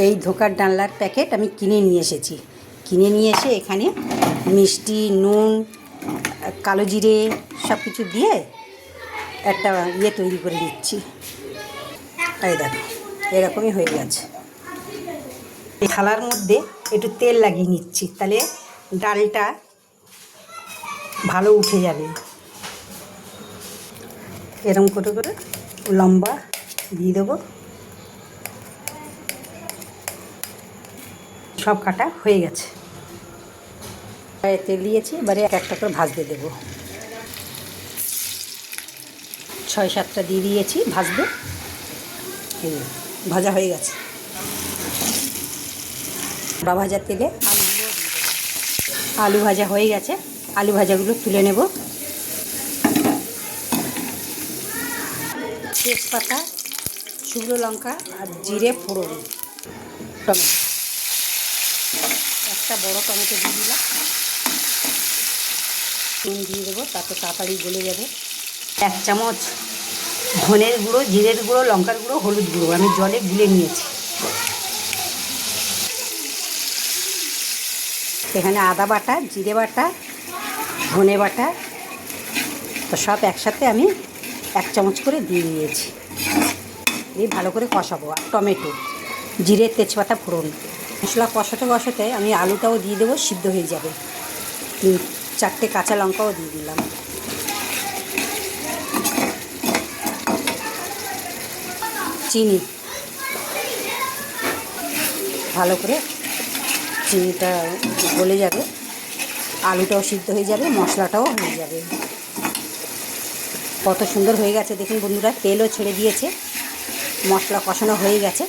এই ধোকার ডালনার প্যাকেট আমি কিনে নিয়ে এসেছি। কিনে নিয়ে এসে এখানে মিষ্টি, নুন, কালো জিরে সব কিছু দিয়ে একটা তৈরি করে নিচ্ছি। এই দেখো, এরকমই হয়ে গেছে। এই থালার মধ্যে একটু তেল লাগিয়ে নিচ্ছি, তাহলে ডালটা ভালো উঠে যাবে। এরকম করে করে লম্বা দিয়ে দেবো। সব কাটা হয়ে গেছে। তেল দিয়েছি, এবারে একটা করে ভাজতে দেবো। 6-7টা দিয়ে দিয়েছি ভাজতে। এই ভাজা হয়ে গেছে। বড়া ভাজার তেলে আলু ভাজা হয়ে গেছে। আলু ভাজাগুলো তুলে নেব। তেজপাতা, শুকনো লঙ্কা আর জিরে ফোড়ন, টমেটো, একটা বড় টমেটো দিয়ে দিলাম। নুন দিয়ে দেবো, তাতে তাড়াতাড়ি গলে যাবে। 1 চামচ ধনের গুঁড়ো, জিরের গুঁড়ো, লঙ্কার গুঁড়ো, হলুদ গুঁড়ো আমি জলে গুলে নিয়েছি। এখানে আদা বাটা, জিরে বাটা, ধনে বাটা, তো সব একসাথে আমি 1 চামচ করে দিয়ে দিয়েছি। দিয়ে ভালো করে কষাবো। আর টমেটো, জিরে, তেজপাতা ফোড়ন, মশলা কষাতে কষাতে আমি আলুটাও দিয়ে দেবো, সিদ্ধ হয়ে যাবে। 4টে কাঁচা লঙ্কাও দিয়ে দিলাম। চিনি, ভালো করে চিনিটা গলে যাবে, আলুটাও সিদ্ধ হয়ে যাবে, মশলাটাও হয়ে যাবে। কত সুন্দর হয়ে গেছে দেখুন বন্ধুরা, তেলও ছেড়ে দিয়েছে, মশলা কষানো হয়ে গেছে।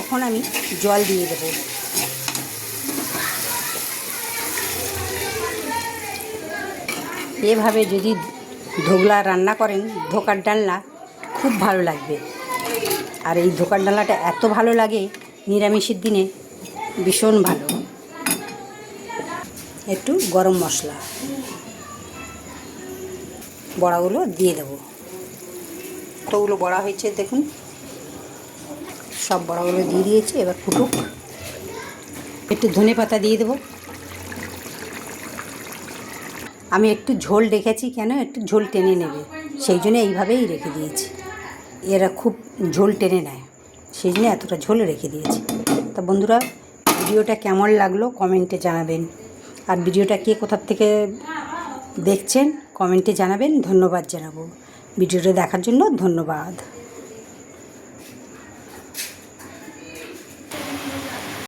এখন আমি জল দিয়ে দেবো। এভাবে যদি ধোকলা রান্না করেন, ধোকার ডালনা, খুব ভালো লাগবে। আর এই ধোকার ডালনাটা এত ভালো লাগে নিরামিষের দিনে, ভীষণ ভালো। একটু গরম মশলা, বড়াগুলো দিয়ে দেবো। কতগুলো বড়া হয়েছে দেখুন, সব বড়াগুলো দিয়ে দিয়েছি। এবার ফুটুক। একটু ধনে পাতা দিয়ে দেবো। আমি একটু ঝোল রেখেছি, কেন একটু ঝোল টেনে নেবে, সেই জন্য এইভাবেই রেখে দিয়েছি। এরা খুব ঝোল টেনে নেয়, সেই জন্য এতটা ঝোল রেখে দিয়েছি। তা বন্ধুরা, ভিডিওটা কেমন লাগলো কমেন্টে জানাবেন। আর ভিডিওটা কে কোথার থেকে দেখছেন কমেন্টে জানাবেন। ধন্যবাদ জানাবো। ভিডিওটা দেখার জন্য ধন্যবাদ।